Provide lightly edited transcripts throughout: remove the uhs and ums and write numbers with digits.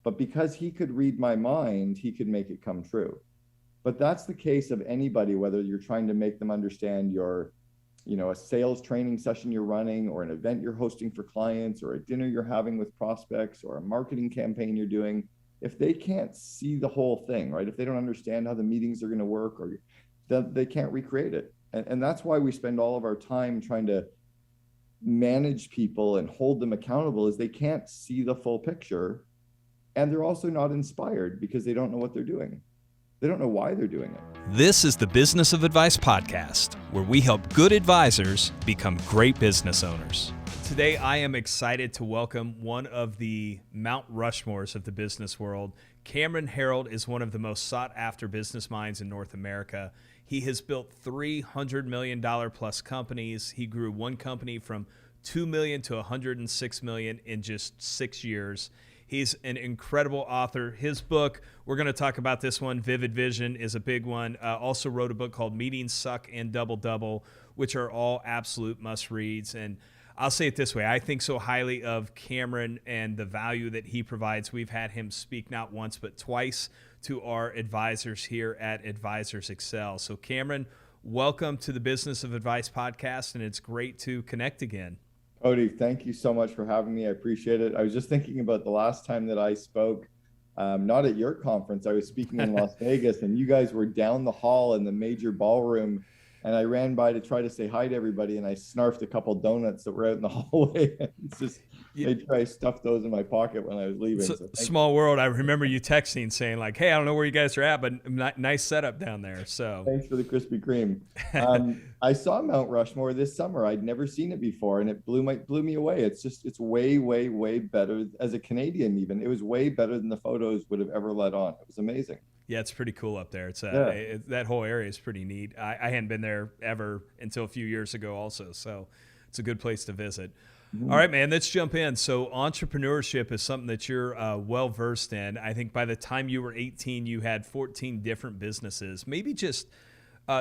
But because he could read my mind, he could make it come true. But that's the case of anybody, whether you're trying to make them understand a sales training session you're running, or an event you're hosting for clients, or a dinner you're having with prospects, or a marketing campaign you're doing. If they can't see the whole thing, right? If they don't understand how the meetings are going to work, or that they can't recreate it. And that's why we spend all of our time trying to manage people and hold them accountable, is they can't see the full picture. And they're also not inspired because they don't know what they're doing. They don't know why they're doing it. This is the Business of Advice podcast, where we help good advisors become great business owners. Today, I am excited to welcome one of the Mount Rushmores of the business world. Cameron Herold is one of the most sought-after business minds in North America. He has built $300 million plus companies. He grew one company from $2 million to $106 million in just 6 years. He's an incredible author. His book, we're going to talk about this one, Vivid Vision, is a big one. Also wrote a book called Meetings Suck and Double Double, which are all absolute must-reads. And I'll say it this way. I think so highly of Cameron and the value that he provides. We've had him speak not once, but twice to our advisors here at Advisors Excel. So Cameron, welcome to the Business of Advice podcast, and it's great to connect again. Cody, thank you so much for having me. I appreciate it. I was just thinking about the last time that I spoke, not at your conference. I was speaking in Las Vegas, and you guys were down the hall in the major ballroom, and I ran by to try to say hi to everybody, and I snarfed a couple donuts that were out in the hallway. It's just made sure I stuffed those in my pocket when I was leaving. So small world. I remember you texting saying like, hey, I don't know where you guys are at, but nice setup down there. So thanks for the Krispy Kreme. I saw Mount Rushmore this summer. I'd never seen it before, and it blew me away. It's way, way, way better. As a Canadian, even, it was way better than the photos would have ever let on. It was amazing. Yeah, it's pretty cool up there. It's that whole area is pretty neat. I hadn't been there ever until a few years ago also, so it's a good place to visit. Mm-hmm. All right, man, let's jump in. So entrepreneurship is something that you're well-versed in. I think by the time you were 18, you had 14 different businesses. Maybe just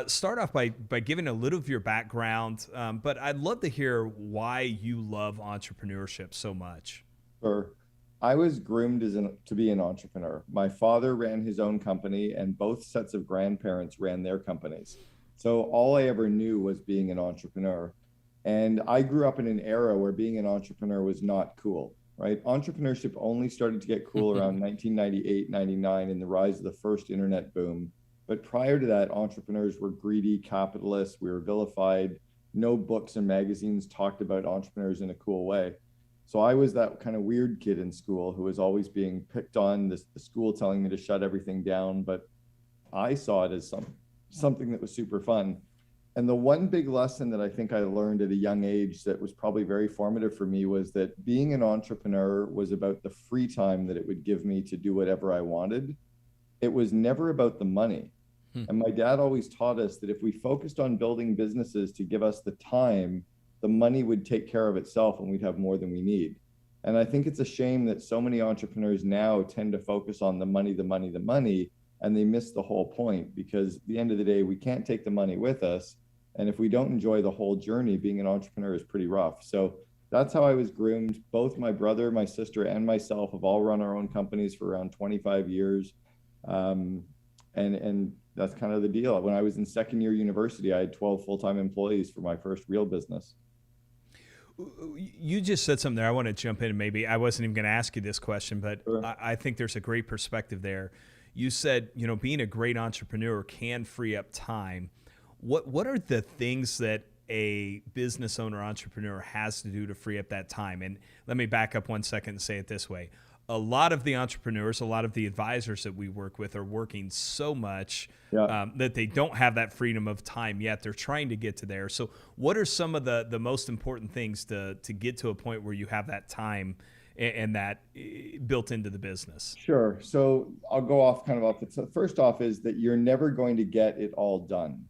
start off by giving a little of your background, but I'd love to hear why you love entrepreneurship so much. Sure. I was groomed to be an entrepreneur. My father ran his own company, and both sets of grandparents ran their companies. So all I ever knew was being an entrepreneur. And I grew up in an era where being an entrepreneur was not cool, right? Entrepreneurship only started to get cool around 1998, 99 in the rise of the first internet boom. But prior to that, entrepreneurs were greedy capitalists. We were vilified. No books and magazines talked about entrepreneurs in a cool way. So I was that kind of weird kid in school who was always being picked on, the school telling me to shut everything down. But I saw it as something that was super fun. And the one big lesson that I think I learned at a young age that was probably very formative for me was that being an entrepreneur was about the free time that it would give me to do whatever I wanted. It was never about the money. And my dad always taught us that if we focused on building businesses to give us the time, the money would take care of itself and we'd have more than we need. And I think it's a shame that so many entrepreneurs now tend to focus on the money, and they miss the whole point, because at the end of the day, we can't take the money with us. And if we don't enjoy the whole journey, being an entrepreneur is pretty rough. So that's how I was groomed. Both my brother, my sister, and myself have all run our own companies for around 25 years. And that's kind of the deal. When I was in second year university, I had 12 full-time employees for my first real business. You just said something there. I want to jump in, and maybe I wasn't even going to ask you this question, but sure. I think there's a great perspective there. You said, being a great entrepreneur can free up time. What are the things that a business owner entrepreneur has to do to free up that time? And let me back up 1 second and say it this way. A lot of the entrepreneurs, a lot of the advisors that we work with are working so much that they don't have that freedom of time yet. They're trying to get to there. So what are some of the most important things to get to a point where you have that time and that built into the business? Sure. So I'll go off the first off is that you're never going to get it all done,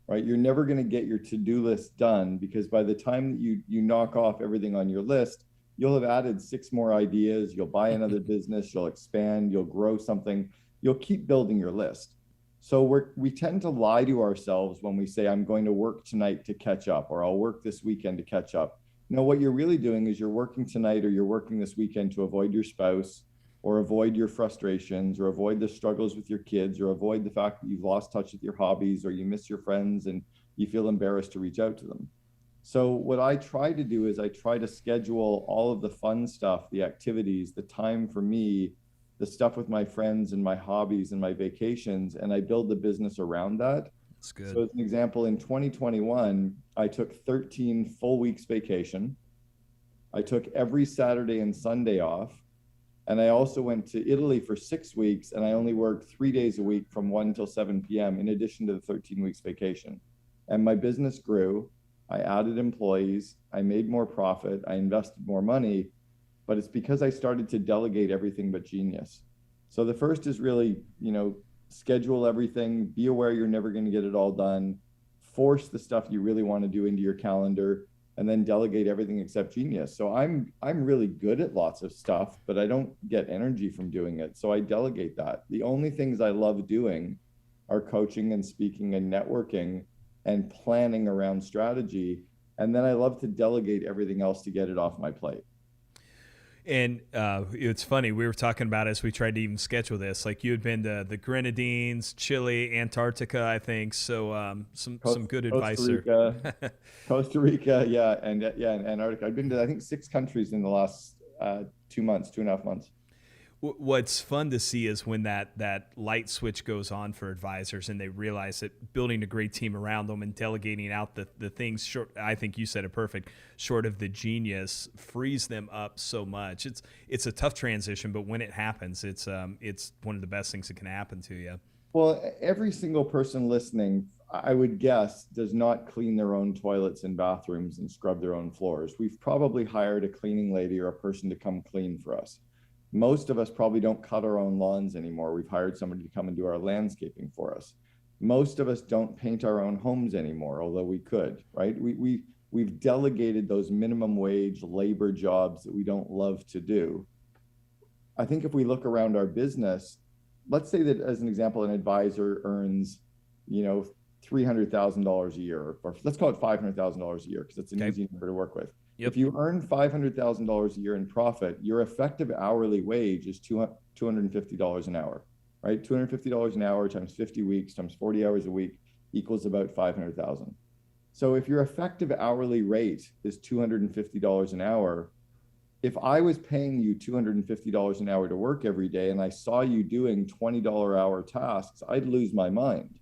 right? You're never going to get your to-do list done, because by the time you knock off everything on your list, you'll have added 6 more ideas. You'll buy another business, you'll expand, you'll grow something, you'll keep building your list. So we tend to lie to ourselves when we say, I'm going to work tonight to catch up, or I'll work this weekend to catch up. What you're really doing is you're working tonight or you're working this weekend to avoid your spouse, or avoid your frustrations, or avoid the struggles with your kids, or avoid the fact that you've lost touch with your hobbies, or you miss your friends and you feel embarrassed to reach out to them. So what I try to do is I try to schedule all of the fun stuff, the activities, the time for me, the stuff with my friends and my hobbies and my vacations, and I build the business around that. That's good. So as an example, in 2021, I took 13 full weeks vacation. I took every Saturday and Sunday off. And I also went to Italy for 6 weeks, and I only worked 3 days a week from 1 till 7 p.m. in addition to the 13 weeks vacation. And my business grew. I added employees. I made more profit. I invested more money. But it's because I started to delegate everything but genius. So the first is really, schedule everything, be aware you're never going to get it all done, force the stuff you really want to do into your calendar, and then delegate everything except genius. So I'm really good at lots of stuff, but I don't get energy from doing it. So I delegate that. The only things I love doing are coaching and speaking and networking and planning around strategy. And then I love to delegate everything else to get it off my plate. And it's funny, we were talking about as we tried to even schedule this, like you had been to the Grenadines, Chile, Antarctica, I think. So some good advice there. Costa Rica, yeah, and Antarctica. I've been to, I think, 6 countries in the last 2.5 months. What's fun to see is when that light switch goes on for advisors and they realize that building a great team around them and delegating out the things short, I think you said it perfect, short of the genius, frees them up so much. It's a tough transition, but when it happens, it's one of the best things that can happen to you. Well, every single person listening, I would guess, does not clean their own toilets and bathrooms and scrub their own floors. We've probably hired a cleaning lady or a person to come clean for us. Most of us probably don't cut our own lawns anymore. We've hired somebody to come and do our landscaping for us. Most of us don't paint our own homes anymore, although we could, right? We've delegated those minimum wage labor jobs that we don't love to do. I think if we look around our business, let's say that as an example, an advisor earns, $300,000 a year, or let's call it $500,000 a year, because it's an easy number to work with. Yep. If you earn $500,000 a year in profit, your effective hourly wage is $250 an hour, right? $250 an hour times 50 weeks times 40 hours a week equals about $500,000. So if your effective hourly rate is $250 an hour, if I was paying you $250 an hour to work every day and I saw you doing $20 hour tasks, I'd lose my mind,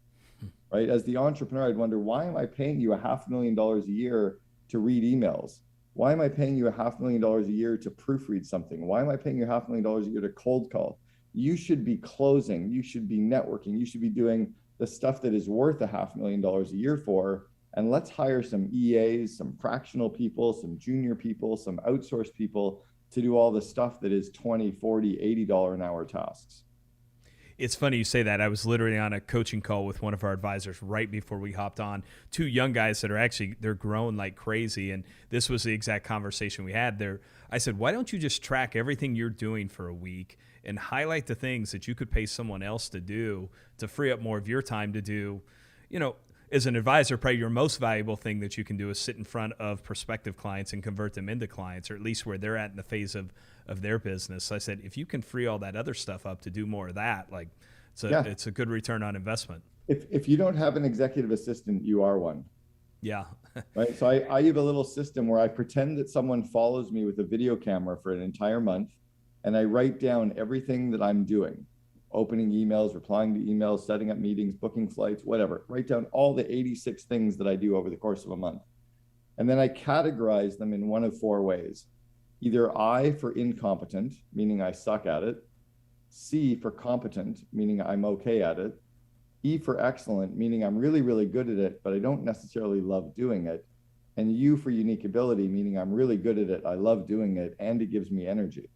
right? As the entrepreneur, I'd wonder, why am I paying you $500,000 a year to read emails? Why am I paying you $500,000 a year to proofread something? Why am I paying you $500,000 a year to cold call? You should be closing. You should be networking. You should be doing the stuff that is worth $500,000 a year for. And let's hire some EAs, some fractional people, some junior people, some outsourced people to do all the stuff that is $20, $40, $80 an hour tasks. It's funny you say that. I was literally on a coaching call with one of our advisors right before we hopped on. 2 young guys that are they're growing like crazy. And this was the exact conversation we had there. I said, why don't you just track everything you're doing for a week and highlight the things that you could pay someone else to do to free up more of your time to do, as an advisor, probably your most valuable thing that you can do is sit in front of prospective clients and convert them into clients, or at least where they're at in the phase of their business. So I said, if you can free all that other stuff up to do more of that, it's a good return on investment. If you don't have an executive assistant, you are one. Yeah. Right. So I have a little system where I pretend that someone follows me with a video camera for an entire month, and I write down everything that I'm doing. Opening emails, replying to emails, setting up meetings, booking flights, whatever. Write down all the 86 things that I do over the course of a month. And then I categorize them in one of 4 ways. Either I for incompetent, meaning I suck at it. C for competent, meaning I'm okay at it. E for excellent, meaning I'm really, really good at it, but I don't necessarily love doing it. And U for unique ability, meaning I'm really good at it, I love doing it, and it gives me energy.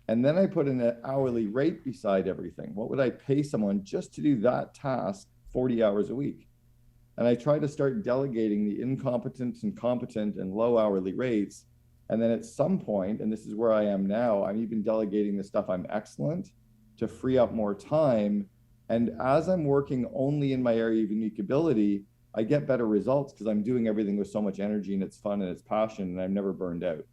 And then I put in an hourly rate beside everything. What would I pay someone just to do that task 40 hours a week? And I try to start delegating the incompetent and competent and low hourly rates. And then at some point, and this is where I am now, I'm even delegating the stuff I'm excellent to free up more time. And as I'm working only in my area of unique ability, I get better results because I'm doing everything with so much energy and it's fun and it's passion, and I'm never burned out.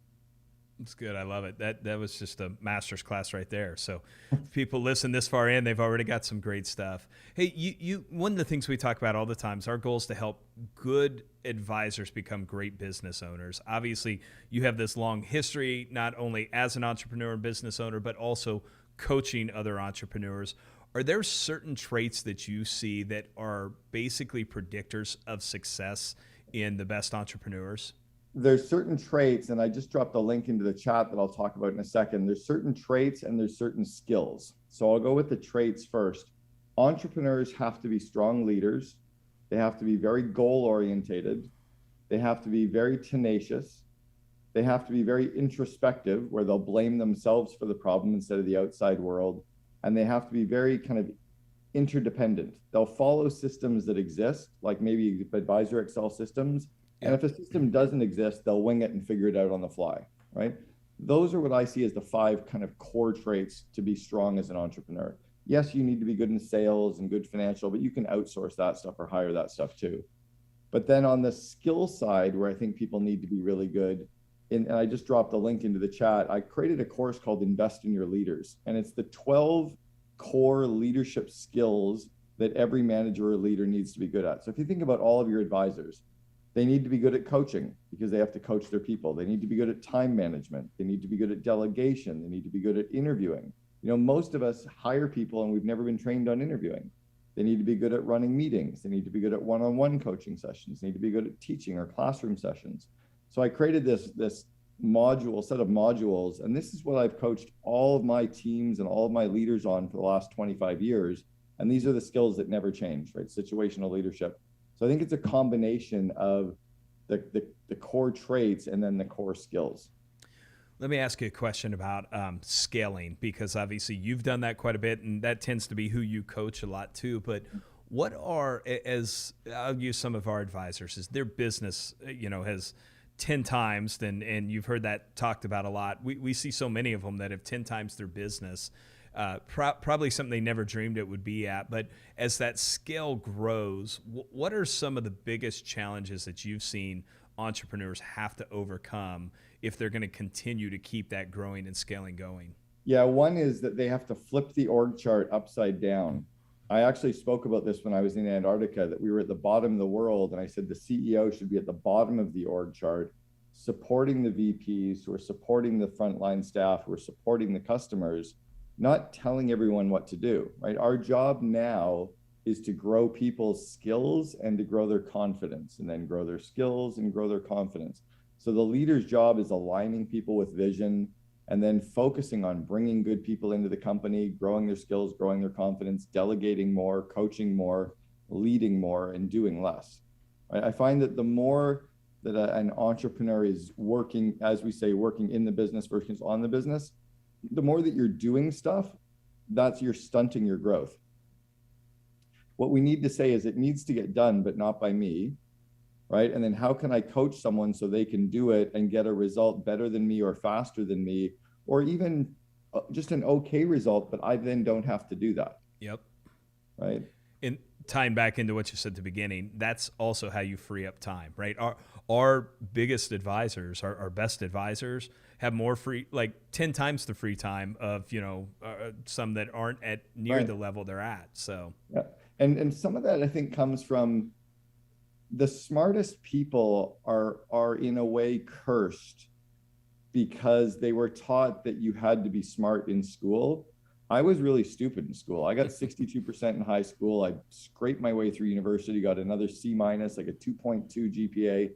It's good. I love it. That was just a master's class right there. So if people listen this far in, they've already got some great stuff. Hey, you one of the things we talk about all the time is our goal is to help good advisors become great business owners. Obviously, you have this long history, not only as an entrepreneur and business owner, but also coaching other entrepreneurs. Are there certain traits that you see that are basically predictors of success in the best entrepreneurs? There's certain traits, and I just dropped a link into the chat that I'll talk about in a second. There's certain traits and there's certain skills. So I'll go with the traits first. Entrepreneurs have to be strong leaders. They have to be very goal orientated. They have to be very tenacious. They have to be very introspective, where they'll blame themselves for the problem instead of the outside world. And they have to be very kind of interdependent. They'll follow systems that exist, like maybe advisor Excel systems. And if a system doesn't exist, they'll wing it and figure it out on the fly, right? Those are what I see as the 5 kind of core traits to be strong as an entrepreneur. Yes, you need to be good in sales and good financial, but you can outsource that stuff or hire that stuff too. But then on the skill side, where I think people need to be really good, and I just dropped a link into the chat, I created a course called Invest in Your Leaders. And it's the 12 core leadership skills that every manager or leader needs to be good at. So if you think about all of your advisors, they need to be good at coaching because they have to coach their people. They need to be good at time management. They need to be good at delegation. They need to be good at interviewing. You know, most of us hire people and we've never been trained on interviewing. They need to be good at running meetings. They need to be good at one-on-one coaching sessions. They need to be good at teaching or classroom sessions. So I created this set of modules, and this is what I've coached all of my teams and all of my leaders on for the last 25 years. And these are the skills that never change, right? Situational leadership. So I think it's a combination of the core traits and then the core skills. Let me ask you a question about scaling, because obviously you've done that quite a bit, and that tends to be who you coach a lot too. But what are, as I'll use some of our advisors, is their business, has 10 times, and you've heard that talked about a lot. We see so many of them that have 10 times their business. Probably something they never dreamed it would be at. But as that scale grows, what are some of the biggest challenges that you've seen entrepreneurs have to overcome if they're going to continue to keep that growing and scaling going? Yeah, one is that they have to flip the org chart upside down. I actually spoke about this when I was in Antarctica, that we were at the bottom of the world, and I said the CEO should be at the bottom of the org chart, supporting the VPs who are supporting the frontline staff, who are supporting the customers, not telling everyone what to do, right? Our job now is to grow people's skills and to grow their confidence, and then grow their skills and grow their confidence. So the leader's job is aligning people with vision, and then focusing on bringing good people into the company, growing their skills, growing their confidence, delegating more, coaching more, leading more, and doing less. Right? I find that the more that an entrepreneur is working, as we say, working in the business versus on the business, the more that you're doing stuff, you're stunting your growth. What we need to say is it needs to get done, but not by me, right? And then how can I coach someone so they can do it and get a result better than me or faster than me, or even just an okay result, but I then don't have to do that. Yep. Right. And tying back into what you said at the beginning, that's also how you free up time, right? Our biggest advisors, our best advisors, have more free, like 10 times the free time of, some that aren't at near the level they're at. So, yeah. And some of that I think comes from the smartest people are in a way cursed because they were taught that you had to be smart in school. I was really stupid in school. I got 62% in high school. I scraped my way through university, got another C-, like a 2.2 GPA.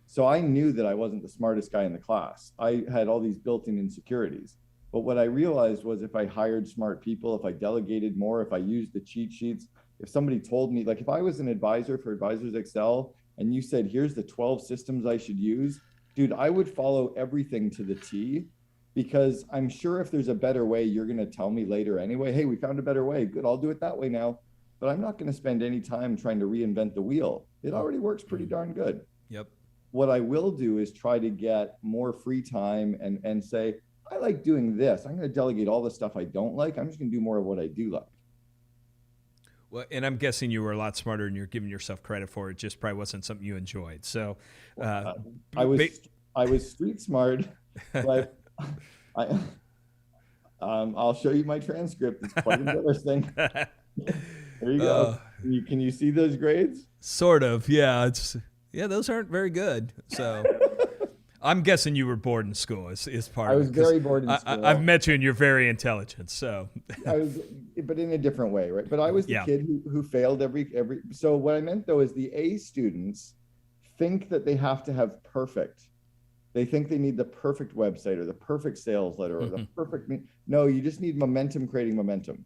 So I knew that I wasn't the smartest guy in the class. I had all these built-in insecurities. But what I realized was if I hired smart people, if I delegated more, if I used the cheat sheets, if somebody told me, like if I was an advisor for Advisors Excel and you said, here's the 12 systems I should use, dude, I would follow everything to the T, because I'm sure if there's a better way, you're going to tell me later anyway, hey, we found a better way. Good, I'll do it that way now. But I'm not going to spend any time trying to reinvent the wheel. It already works pretty darn good. Yep. What I will do is try to get more free time and say, I like doing this. I'm going to delegate all the stuff I don't like. I'm just going to do more of what I do like. Well, and I'm guessing you were a lot smarter and you're giving yourself credit for it. Just probably wasn't something you enjoyed. So I was street smart, but I, I'll show you my transcript. It's quite embarrassing. There you go. uh, Can you see those grades? sort of. Yeah. Yeah, those aren't very good. So I'm guessing you were bored in school is part I of was it. Cause very bored in I've school. met you and you're very intelligent. So I was, but in a different way, right? But I was the yeah. kid who failed every. So what I meant though is the A students think that they have to have perfect. They think they need the perfect website or the perfect sales letter or the perfect. No, you just need momentum creating momentum.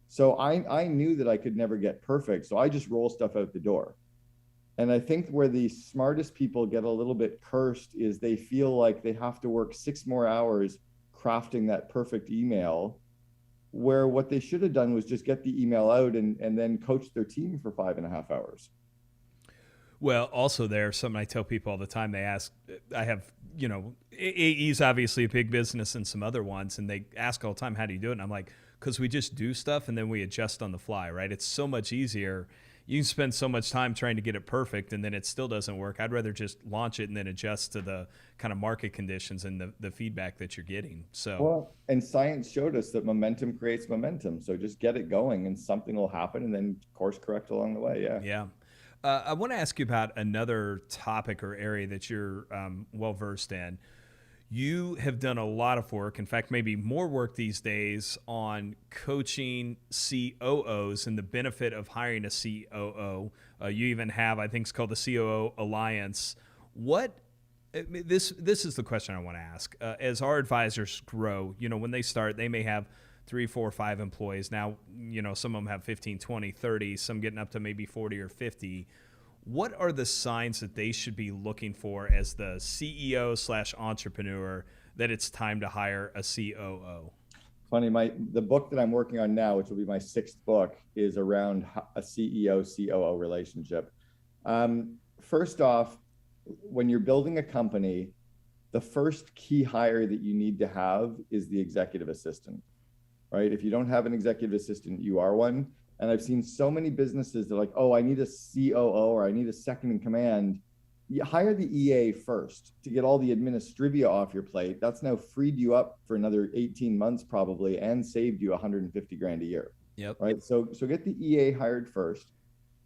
So I knew that I could never get perfect. So I just roll stuff out the door. And I think where the smartest people get a little bit cursed is they feel like they have to work 6 more hours crafting that perfect email, where what they should have done was just get the email out and then coach their team for 5.5 hours. Well, also there's something I tell people all the time. They ask, I have, AE's obviously a big business and some other ones, and they ask all the time, how do you do it? And I'm like, because we just do stuff and then we adjust on the fly, right? It's so much easier. You can spend so much time trying to get it perfect and then it still doesn't work. I'd rather just launch it and then adjust to the kind of market conditions and the feedback that you're getting. So, Well, and science showed us that momentum creates momentum. So just get it going and something will happen and then course correct along the way. Yeah. yeah. I want to ask you about another topic or area that you're well versed in. You have done a lot of work, in fact, maybe more work these days on coaching COOs and the benefit of hiring a COO. You even have, I think it's called the COO Alliance. This is the question I want to ask. As our advisors grow, when they start, they may have 3, 4, 5 employees. Now, some of them have 15, 20, 30, some getting up to maybe 40 or 50. What are the signs that they should be looking for as the CEO/entrepreneur that it's time to hire a COO? Funny, the book that I'm working on now, which will be my 6th book, is around a CEO-COO relationship. First off, when you're building a company, the first key hire that you need to have is the executive assistant, right? If you don't have an executive assistant, you are one. And I've seen so many businesses that are like, oh, I need a COO or I need a second in command. You hire the EA first to get all the administrivia off your plate. That's now freed you up for another 18 months probably and saved you 150 grand a year. Yep. Right. So get the EA hired first.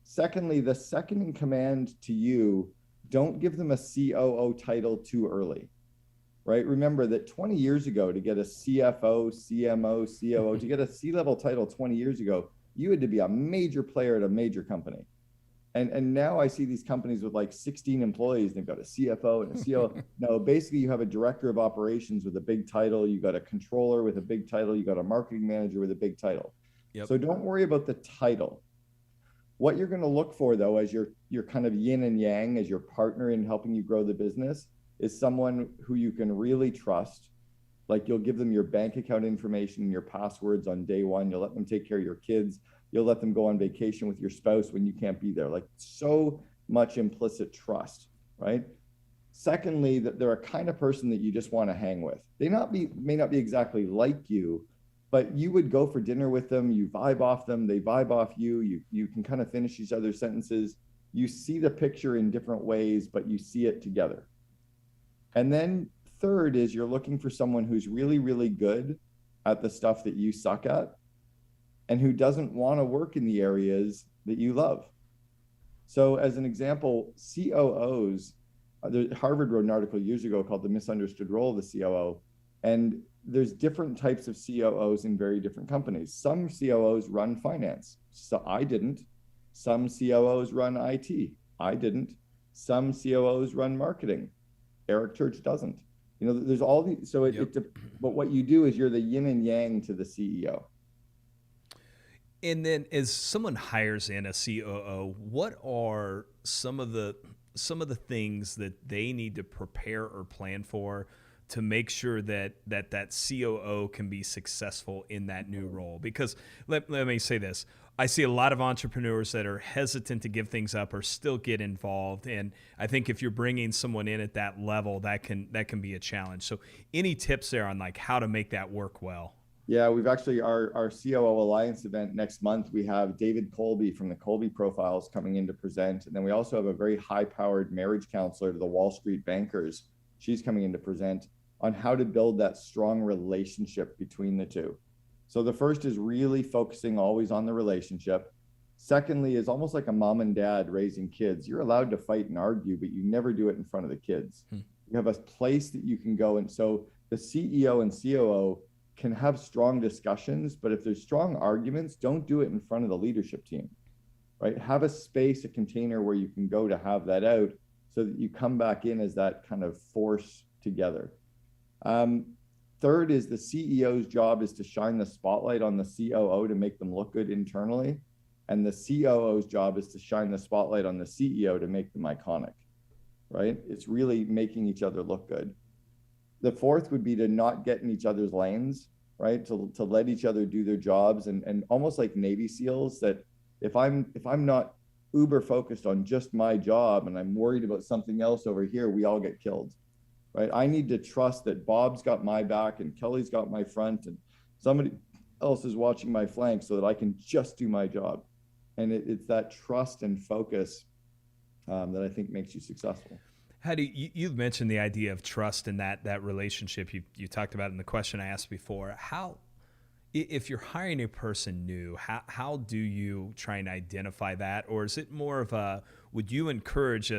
Secondly, the second in command to you, don't give them a COO title too early. Right. Remember that 20 years ago, to get a CFO, CMO, COO, to get a C-level title 20 years ago, you had to be a major player at a major company. And now I see these companies with like 16 employees, and they've got a CFO and a COO. No, basically you have a director of operations with a big title. You got a controller with a big title. You got a marketing manager with a big title. Yep. So don't worry about the title. What you're going to look for though, as your kind of yin and yang, as your partner in helping you grow the business, is someone who you can really trust. Like you'll give them your bank account information, your passwords on day one. You'll let them take care of your kids. You'll let them go on vacation with your spouse when you can't be there. Like so much implicit trust, right? Secondly, that they're a kind of person that you just want to hang with. They may not be exactly like you, but you would go for dinner with them. You vibe off them. They vibe off you. You can kind of finish each other's sentences. You see the picture in different ways, but you see it together. And then third is you're looking for someone who's really, really good at the stuff that you suck at and who doesn't want to work in the areas that you love. So as an example, COOs, Harvard wrote an article years ago called The Misunderstood Role of the COO. And there's different types of COOs in very different companies. Some COOs run finance. So I didn't. Some COOs run IT. I didn't. Some COOs run marketing. Eric Church doesn't. There's all these. So but what you do is you're the yin and yang to the CEO. And then as someone hires in a COO, what are some of the things that they need to prepare or plan for to make sure that COO can be successful in that new role? Because let me say this. I see a lot of entrepreneurs that are hesitant to give things up or still get involved. And I think if you're bringing someone in at that level, that can be a challenge. So any tips there on like how to make that work well? Yeah, we've actually, our COO Alliance event next month, we have David Colby from the Colby Profiles coming in to present. And then we also have a very high-powered marriage counselor to the Wall Street bankers. She's coming in to present on how to build that strong relationship between the two. So the first is really focusing always on the relationship. Secondly is almost like a mom and dad raising kids. You're allowed to fight and argue, but you never do it in front of the kids. You have a place that you can go. And so the CEO and COO can have strong discussions, but if there's strong arguments, don't do it in front of the leadership team, right? Have a space, a container where you can go to have that out so that you come back in as that kind of force together. Third is the CEO's job is to shine the spotlight on the COO to make them look good internally. And the COO's job is to shine the spotlight on the CEO to make them iconic, right? It's really making each other look good. The fourth would be to not get in each other's lanes, right? To let each other do their jobs and almost like Navy SEALs, that if I'm not uber focused on just my job and I'm worried about something else over here, we all get killed, right? I need to trust that Bob's got my back and Kelly's got my front and somebody else is watching my flank so that I can just do my job. And it's that trust and focus that I think makes you successful. How do you've mentioned the idea of trust in that relationship you talked about in the question I asked before. How, if you're hiring a person new, how do you try and identify that? Or is it more of would you encourage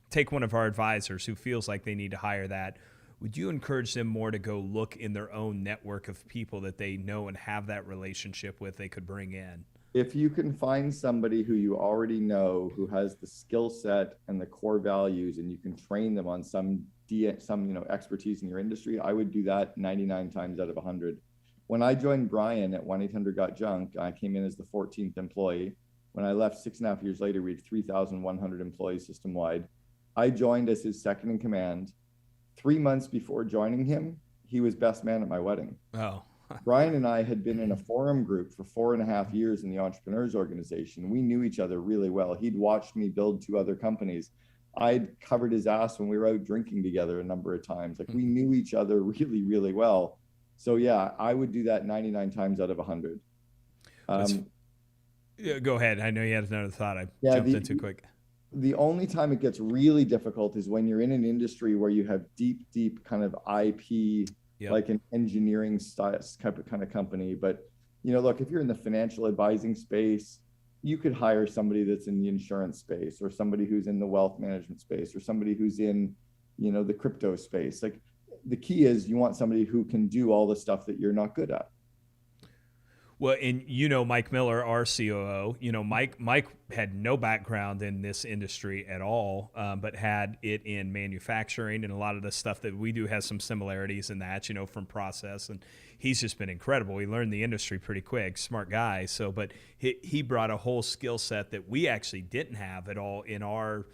take one of our advisors who feels like they need to hire that? Would you encourage them more to go look in their own network of people that they know and have that relationship with they could bring in? If you can find somebody who you already know, who has the skill set and the core values, and you can train them on some expertise in your industry, I would do that 99 times out of 100. When I joined Brian at 1-800-GOT-JUNK, I came in as the 14th employee. When I left 6.5 years later, we had 3,100 employees system-wide. I joined as his second in command. 3 months before joining him, he was best man at my wedding. Oh. Brian and I had been in a forum group for 4.5 years in the Entrepreneurs organization. We knew each other really well. He'd watched me build 2 other companies. I'd covered his ass when we were out drinking together a number of times. Like, we knew each other really, really well. So yeah, I would do that 99 times out of 100. Yeah, go ahead. I know you had another thought. I jumped in too quick. The only time it gets really difficult is when you're in an industry where you have deep kind of IP, like an engineering style kind of company. But, look, if you're in the financial advising space, you could hire somebody that's in the insurance space, or somebody who's in the wealth management space, or somebody who's in, the crypto space. Like, the key is you want somebody who can do all the stuff that you're not good at. Well, and Mike Miller, our COO, Mike had no background in this industry at all, but had it in manufacturing, and a lot of the stuff that we do has some similarities in that, from process. And he's just been incredible. He learned the industry pretty quick, smart guy. So, but he brought a whole skill set that we actually didn't have at all in our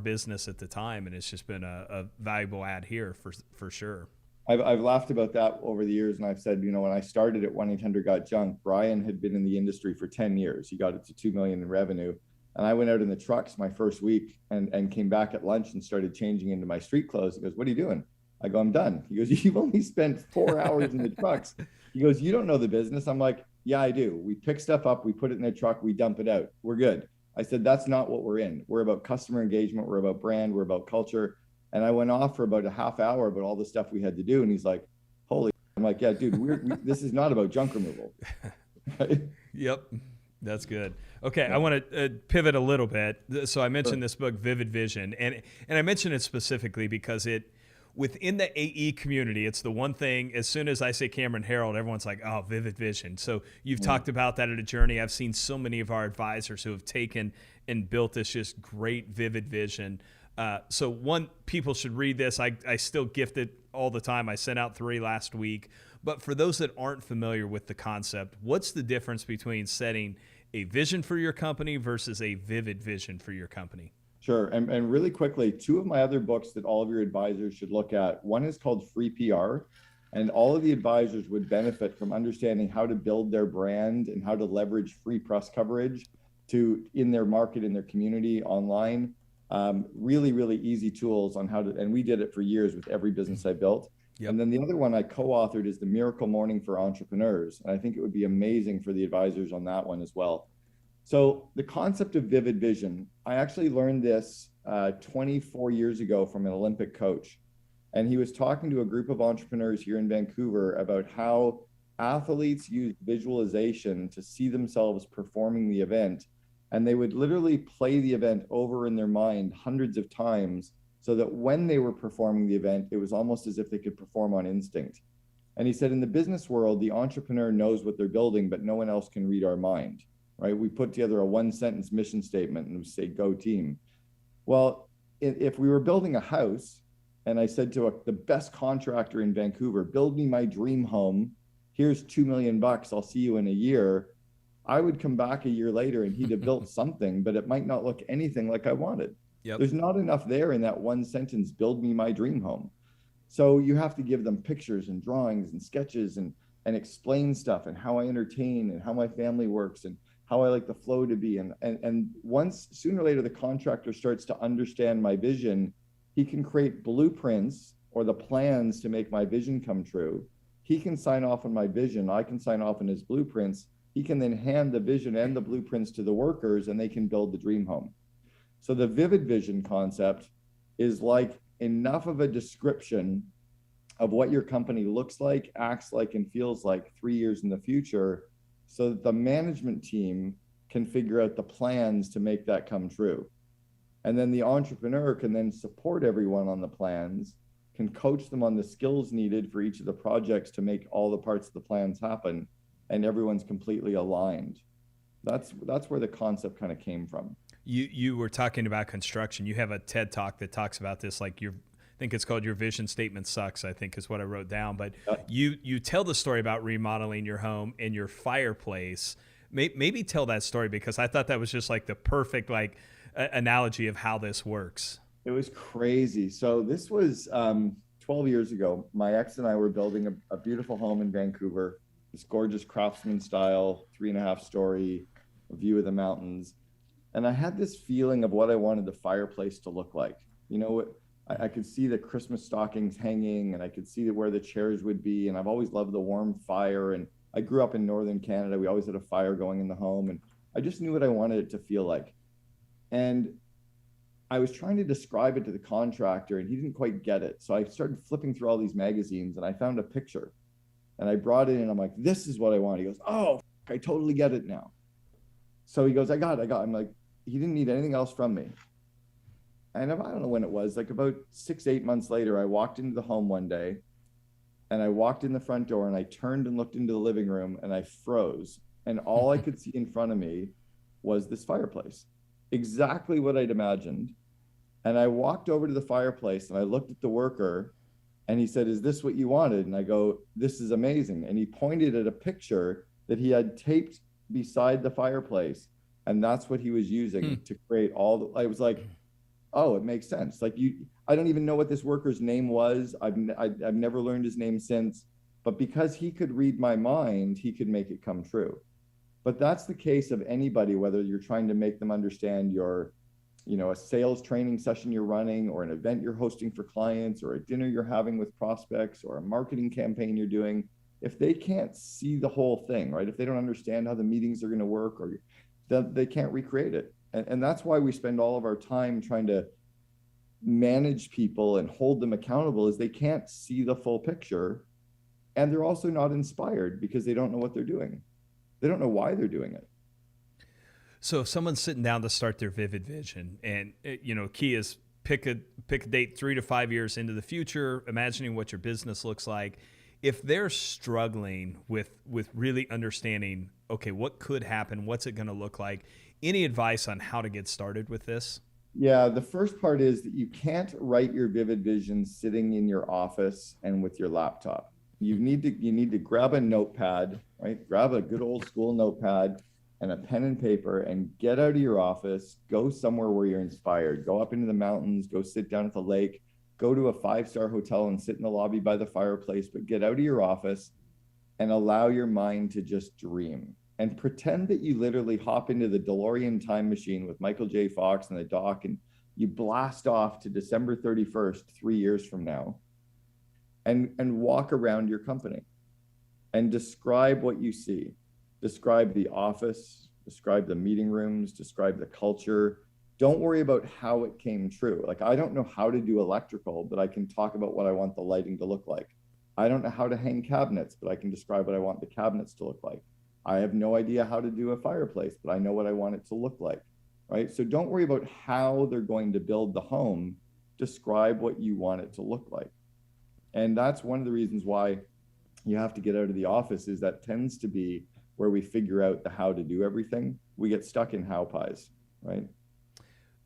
business at the time, and it's just been a valuable add here for sure. I've laughed about that over the years, and I've said, when I started at 1-800-GOT-JUNK, Brian had been in the industry for 10 years. He got it to $2 million in revenue. And I went out in the trucks my first week and came back at lunch and started changing into my street clothes. He goes, "What are you doing?" I go, "I'm done." He goes, "You've only spent 4 hours in the trucks." He goes, "You don't know the business." I'm like, "Yeah, I do. We pick stuff up, we put it in a truck, we dump it out. We're good." I said, "That's not what we're in. We're about customer engagement. We're about brand. We're about culture." And I went off for about a half hour about all the stuff we had to do. And he's like, "Holy," I'm like, "Yeah, dude, this is not about junk removal." Right? Yep. That's good. Okay. Yeah. I want to pivot a little bit. So I mentioned this book, Vivid Vision, and I mentioned it specifically because within the AE community, it's the one thing, as soon as I say Cameron Herold, everyone's like, "Oh, Vivid Vision." So you've talked about that at a journey. I've seen so many of our advisors who have taken and built this just great Vivid Vision. So people should read this. I still gift it all the time. I sent out 3 last week. But for those that aren't familiar with the concept, what's the difference between setting a vision for your company versus a vivid vision for your company? Sure. And really quickly, 2 of my other books that all of your advisors should look at. One is called Free PR. And all of the advisors would benefit from understanding how to build their brand and how to leverage free press coverage in their market, in their community, online. Really, really easy tools on how to, and we did it for years with every business I built. Yep. And then the other one I co-authored is The Miracle Morning for Entrepreneurs. And I think it would be amazing for the advisors on that one as well. So the concept of vivid vision, I actually learned this 24 years ago from an Olympic coach. And he was talking to a group of entrepreneurs here in Vancouver about how athletes use visualization to see themselves performing the event. And they would literally play the event over in their mind hundreds of times so that when they were performing the event, it was almost as if they could perform on instinct. And he said, in the business world, the entrepreneur knows what they're building, but no one else can read our mind, right? We put together a one-sentence mission statement and we say, go team. Well, if we were building a house and I said to the best contractor in Vancouver, build me my dream home, here's $2 million, I'll see you in a year, I would come back a year later and he'd have built something, but it might not look anything like I wanted. Yep. There's not enough there in that one sentence, build me my dream home. So you have to give them pictures and drawings and sketches and explain stuff and how I entertain and how my family works and how I like the flow to be. And once, sooner or later, the contractor starts to understand my vision, he can create blueprints or the plans to make my vision come true. He can sign off on my vision. I can sign off on his blueprints. He can then hand the vision and the blueprints to the workers and they can build the dream home. So the vivid vision concept is like enough of a description of what your company looks like, acts like, and feels like 3 years in the future, so that the management team can figure out the plans to make that come true. And then the entrepreneur can then support everyone on the plans, can coach them on the skills needed for each of the projects to make all the parts of the plans happen, and everyone's completely aligned. That's where the concept kind of came from. You were talking about construction. You have a TED Talk that talks about this, like I think it's called Your Vision Statement Sucks, I think is what I wrote down. But you tell the story about remodeling your home and your fireplace. Maybe tell that story, because I thought that was just like the perfect analogy of how this works. It was crazy. So this was 12 years ago. My ex and I were building a beautiful home in Vancouver, this gorgeous craftsman style, 3.5-story, view of the mountains. And I had this feeling of what I wanted the fireplace to look like. You know, I could see the Christmas stockings hanging and I could see where the chairs would be. And I've always loved the warm fire. And I grew up in Northern Canada. We always had a fire going in the home. And I just knew what I wanted it to feel like. And I was trying to describe it to the contractor and he didn't quite get it. So I started flipping through all these magazines and I found a picture and I brought it in and I'm like, this is what I want. He goes, oh, I totally get it now. So he goes, I got it. I'm like, he didn't need anything else from me. And I don't know when it was, like about 6-8 months later, I walked into the home one day and I walked in the front door and I turned and looked into the living room and I froze. And all I could see in front of me was this fireplace, exactly what I'd imagined. And I walked over to the fireplace and I looked at the worker and he said, is this what you wanted? And I go, this is amazing. And he pointed at a picture that he had taped beside the fireplace. And that's what he was using to create I was like, oh, it makes sense. Like I don't even know what this worker's name was. I've never learned his name since, but because he could read my mind, he could make it come true. But that's the case of anybody, whether you're trying to make them understand your, a sales training session you're running, or an event you're hosting for clients, or a dinner you're having with prospects, or a marketing campaign you're doing. If they can't see the whole thing, right? If they don't understand how the meetings are going to work, or they can't recreate it. And that's why we spend all of our time trying to manage people and hold them accountable, is they can't see the full picture. And they're also not inspired because they don't know what they're doing. They don't know why they're doing it. So if someone's sitting down to start their vivid vision, and key is pick a date 3 to 5 years into the future, imagining what your business looks like. If they're struggling with really understanding, okay, what could happen? What's it going to look like? Any advice on how to get started with this? Yeah, the first part is that you can't write your vivid vision sitting in your office and with your laptop. You need to grab a notepad, right? Grab a good old school notepad and a pen and paper and get out of your office, go somewhere where you're inspired. Go up into the mountains, go sit down at the lake, go to a 5-star hotel and sit in the lobby by the fireplace, but get out of your office and allow your mind to just dream. And pretend that you literally hop into the DeLorean time machine with Michael J. Fox and the doc, and you blast off to December 31st, 3 years from now, and walk around your company and describe what you see. Describe the office, describe the meeting rooms, describe the culture, don't worry about how it came true. Like, I don't know how to do electrical, but I can talk about what I want the lighting to look like. I don't know how to hang cabinets, but I can describe what I want the cabinets to look like. I have no idea how to do a fireplace, but I know what I want it to look like, right? So don't worry about how they're going to build the home. Describe what you want it to look like. And that's one of the reasons why you have to get out of the office, is that tends to be where we figure out the how to do everything. We get stuck in how pies, right?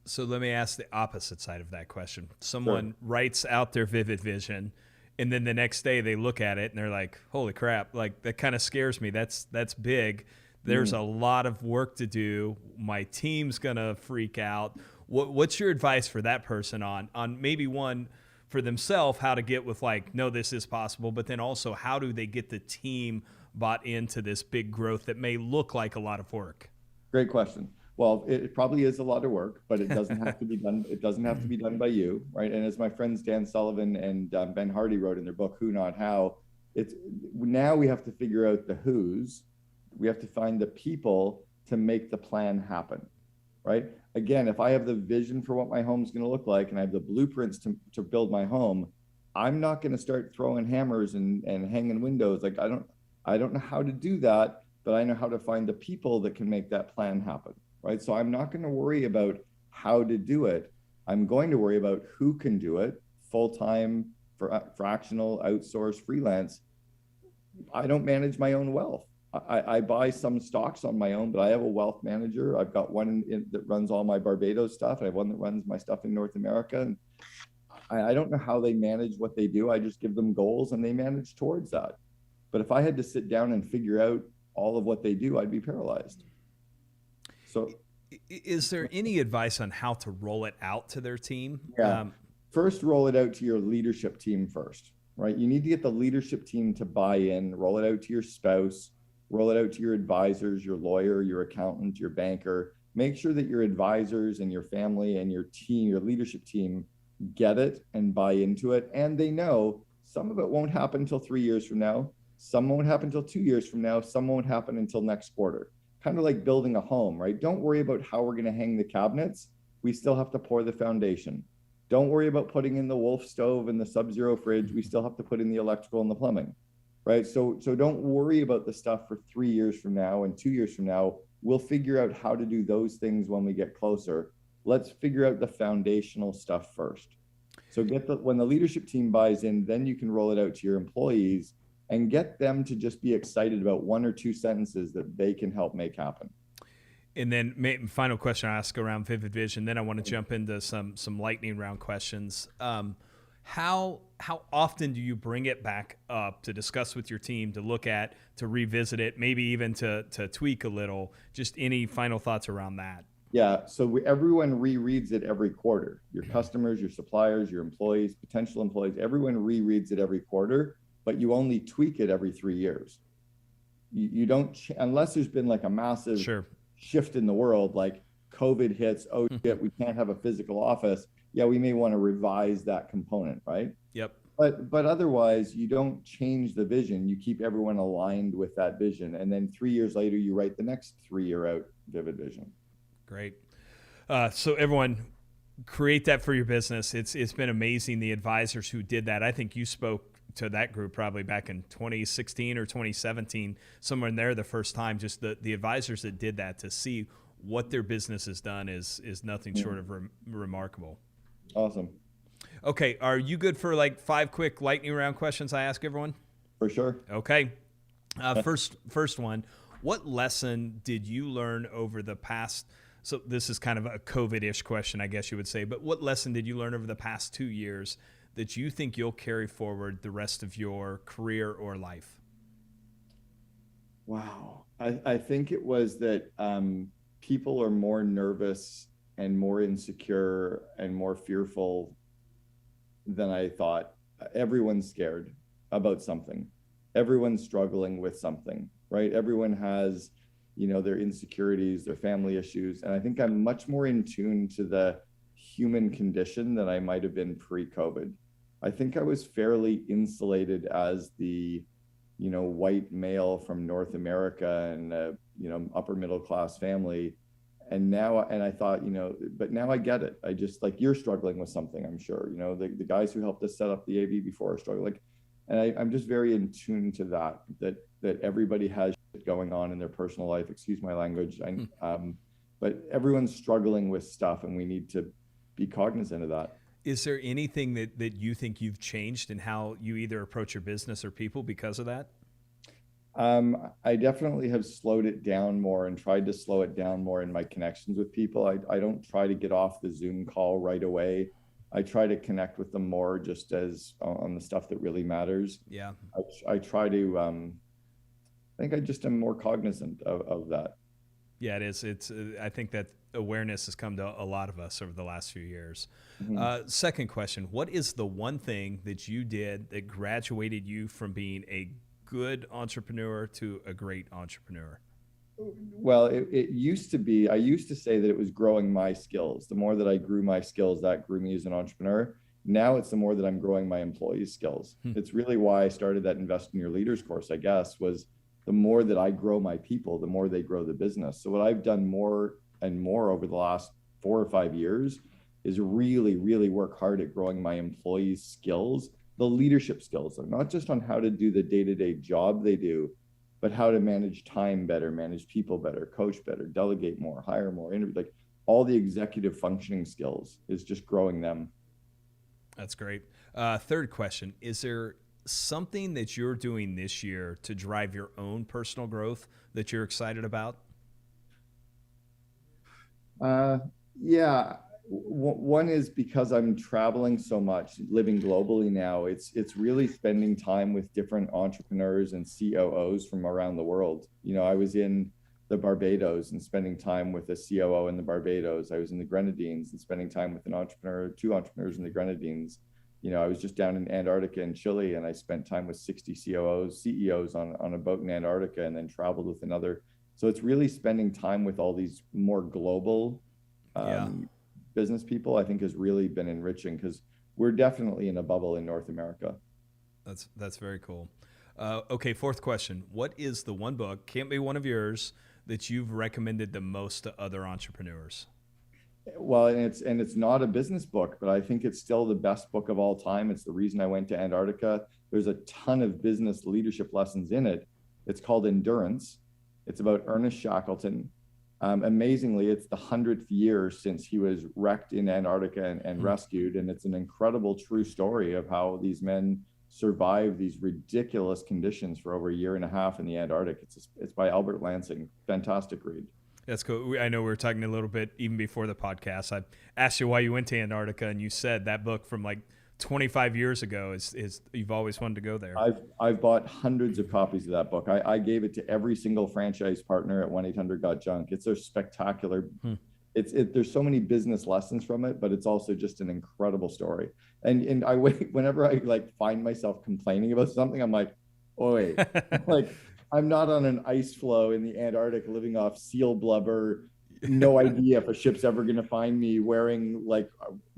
So let me ask the opposite side of that question. Someone writes out their vivid vision, and then the next day they look at it and they're like, holy crap, like that kind of scares me. That's big. There's a lot of work to do. My team's going to freak out. What's your advice for that person on maybe one for themselves, how to get with like, no, this is possible, but then also how do they get the team bought into this big growth that may look like a lot of work? Great question. Well, it probably is a lot of work, but it doesn't have to be done. It doesn't have to be done by you, right? And as my friends Dan Sullivan and Ben Hardy wrote in their book, Who Not How, it's now we have to figure out the who's. We have to find the people to make the plan happen, right? Again, if I have the vision for what my home's going to look like and I have the blueprints to build my home, I'm not going to start throwing hammers and hanging windows. Like, I don't know how to do that, but I know how to find the people that can make that plan happen, right? So I'm not going to worry about how to do it. I'm going to worry about who can do it, full-time, fractional, outsource, freelance. I don't manage my own wealth. I buy some stocks on my own, but I have a wealth manager. I've got one that runs all my Barbados stuff. I have one that runs my stuff in North America. And I don't know how they manage what they do. I just give them goals and they manage towards that. But if I had to sit down and figure out all of what they do, I'd be paralyzed. So is there any advice on how to roll it out to their team? Yeah. First, roll it out to your leadership team first, right? You need to get the leadership team to buy in, roll it out to your spouse, roll it out to your advisors, your lawyer, your accountant, your banker. Make sure that your advisors and your family and your team, your leadership team, get it and buy into it. And they know some of it won't happen until 3 years from now. Some won't happen until 2 years from now. Some won't happen until next quarter. Kind of like building a home, right? Don't worry about how we're going to hang the cabinets. We still have to pour the foundation. Don't worry about putting in the Wolf stove and the Sub-Zero fridge. We still have to put in the electrical and the plumbing, right? So don't worry about the stuff for 3 years from now and 2 years from now. We'll figure out how to do those things when we get closer. Let's figure out the foundational stuff first. So when the leadership team buys in, then you can roll it out to your employees and get them to just be excited about one or two sentences that they can help make happen. And then final question I ask around Vivid Vision, then I want to jump into some lightning round questions. How often do you bring it back up to discuss with your team, to look at, to revisit it, maybe even to tweak a little? Just any final thoughts around that? Yeah, so everyone rereads it every quarter. Your customers, your suppliers, your employees, potential employees, everyone rereads it every quarter, but you only tweak it every 3 years. You don't, unless there's been like a massive shift in the world, like COVID hits, oh shit, we can't have a physical office. Yeah, we may want to revise that component, right? Yep. But otherwise, you don't change the vision. You keep everyone aligned with that vision. And then 3 years later, you write the next 3 year out vivid vision. Great. So everyone, create that for your business. It's been amazing, the advisors who did that. I think you spoke to that group probably back in 2016 or 2017, somewhere in there the first time. Just the advisors that did that, to see what their business has done is nothing short of remarkable. Awesome. Okay, are you good for like 5 quick lightning round questions I ask everyone? For sure. Okay. First one, what lesson did you learn over the past, so this is kind of a COVID-ish question, I guess you would say, but what lesson did you learn over the past 2 years that you think you'll carry forward the rest of your career or life? Wow. I think it was that people are more nervous and more insecure and more fearful than I thought. Everyone's scared about something. Everyone's struggling with something, right? Everyone has, their insecurities, their family issues. And I think I'm much more in tune to the human condition than I might have been pre-COVID. I think I was fairly insulated as the, white male from North America and, upper middle class family. and I thought, but now I get it. I just, like, you're struggling with something, I'm sure, the guys who helped us set up the AV before are struggling, like, and I'm just very in tune to that everybody has shit going on in their personal life, excuse my language. But everyone's struggling with stuff, and we need to be cognizant of that. Is there anything that you think you've changed in how you either approach your business or people because of that? I definitely have slowed it down more and tried to slow it down more in my connections with people. I don't try to get off the Zoom call right away. I try to connect with them more just as on the stuff that really matters. Yeah. I try to, I think I just am more cognizant of that. Yeah, it is. I think that awareness has come to a lot of us over the last few years. Second question, what is the one thing that you did that graduated you from being a good entrepreneur to a great entrepreneur? Well, it used to be, I used to say that it was growing my skills. The more that I grew my skills, that grew me as an entrepreneur. Now it's the more that I'm growing my employees' skills. It's really why I started that Invest in Your Leaders course, I guess, was the more that I grow my people, the more they grow the business. So what I've done more and more over the last 4 or 5 years is really, really work hard at growing my employees' skills, the leadership skills, not just on how to do the day-to-day job they do, but how to manage time better, manage people better, coach better, delegate more, hire more, interview, like all the executive functioning skills is just growing them. That's great. Third question, is there something that you're doing this year to drive your own personal growth that you're excited about? Yeah. One is because I'm traveling so much, living globally now, it's really spending time with different entrepreneurs and COOs from around the world. I was in the Barbados and spending time with a COO in the Barbados. I was in the Grenadines and spending time with two entrepreneurs in the Grenadines. I was just down in Antarctica and Chile, and I spent time with 60 CEOs on a boat in Antarctica, and then traveled with another. So it's really spending time with all these more global business people, I think, has really been enriching, because we're definitely in a bubble in North America. That's very cool. Okay, fourth question. What is the one book, can't be one of yours, that you've recommended the most to other entrepreneurs? Well, and it's not a business book, but I think it's still the best book of all time. It's the reason I went to Antarctica. There's a ton of business leadership lessons in it. It's called Endurance. It's about Ernest Shackleton. Amazingly, it's the 100th year since he was wrecked in Antarctica and rescued. And it's an incredible true story of how these men survived these ridiculous conditions for over a year and a half in the Antarctic. It's by Albert Lansing. Fantastic read. That's cool. I know we were talking a little bit even before the podcast. I asked you why you went to Antarctica, and you said that book from like 25 years ago is you've always wanted to go there. I've bought hundreds of copies of that book. I gave it to every single franchise partner at 1-800-GOT-JUNK. It's a spectacular. There's so many business lessons from it, but it's also just an incredible story. And whenever I like find myself complaining about something, I'm like, oh wait, like I'm not on an ice floe in the Antarctic living off seal blubber. No idea if a ship's ever going to find me wearing, like,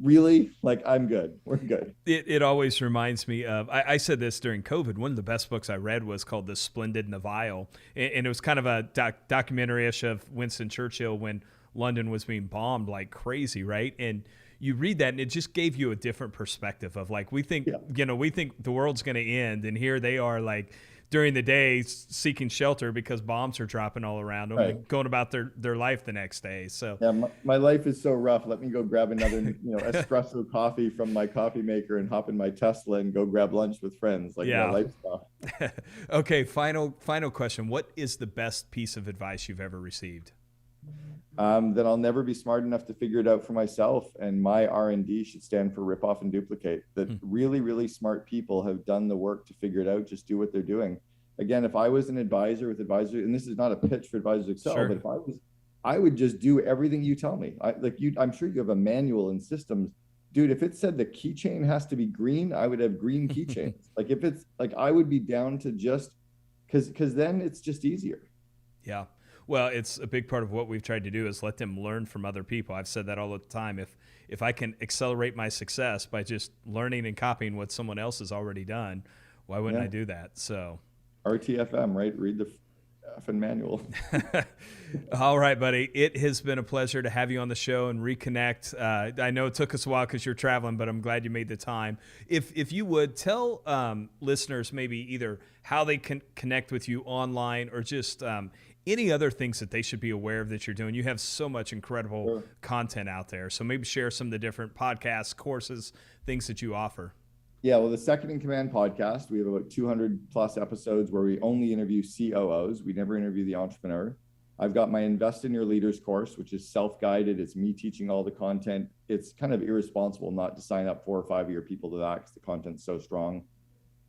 really? Like, I'm good. We're good. It always reminds me of, I said this during COVID, one of the best books I read was called The Splendid Navile. And it was kind of a documentary-ish of Winston Churchill when London was being bombed like crazy, right? And you read that and it just gave you a different perspective of like, we think the world's going to end, and here they are like, during the day seeking shelter because bombs are dropping all around them, and going about their life the next day. So yeah, my life is so rough. Let me go grab another espresso coffee from my coffee maker and hop in my Tesla and go grab lunch with friends. Like, my life's tough. Okay, final question. What is the best piece of advice you've ever received? That I'll never be smart enough to figure it out for myself, and my R&D should stand for rip off and duplicate. That really, really smart people have done the work to figure it out. Just do what they're doing. Again, if I was an advisor with Advisors, and this is not a pitch for Advisors Excel, but if I would just do everything you tell me. I'm sure you have a manual and systems. Dude, if it said the keychain has to be green, I would have green keychains. Like, if it's like, I would be down to just, because then it's just easier. Yeah. Well, it's a big part of what we've tried to do is let them learn from other people. I've said that all the time. If I can accelerate my success by just learning and copying what someone else has already done, why wouldn't I do that? So RTFM, right? effing manual. All right, buddy. It has been a pleasure to have you on the show and reconnect. I know it took us a while because you're traveling, but I'm glad you made the time. If you would tell listeners maybe either how they can connect with you online or just any other things that they should be aware of that you're doing. You have so much incredible content out there. So maybe share some of the different podcasts, courses, things that you offer. Yeah, well, the Second in Command podcast, we have about 200 plus episodes where we only interview COOs. We never interview the entrepreneur. I've got my Invest in Your Leaders course, which is self-guided. It's me teaching all the content. It's kind of irresponsible not to sign up 4 or 5 year people to that because the content's so strong.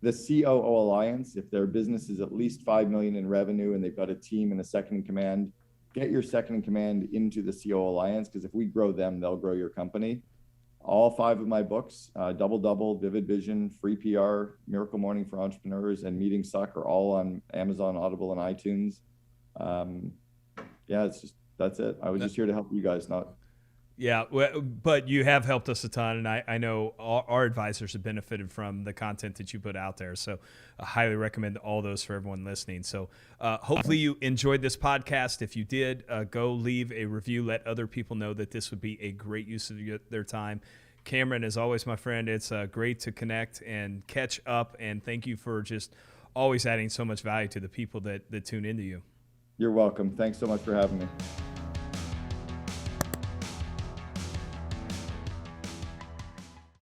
The COO Alliance, if their business is at least 5 million in revenue and they've got a team and a second in command, get your second in command into the COO Alliance, because if we grow them, they'll grow your company. All 5 of my books, Double Double, Vivid Vision, Free PR, Miracle Morning for Entrepreneurs, and Meetings Suck are all on Amazon, Audible, and iTunes. Yeah, that's it. I was just here to help you guys, not. Yeah, but you have helped us a ton, and I know our advisors have benefited from the content that you put out there. So I highly recommend all those for everyone listening. So hopefully you enjoyed this podcast. If you did, go leave a review. Let other people know that this would be a great use of their time. Cameron, as always, my friend, it's great to connect and catch up, and thank you for just always adding so much value to the people that tune into you. You're welcome. Thanks so much for having me.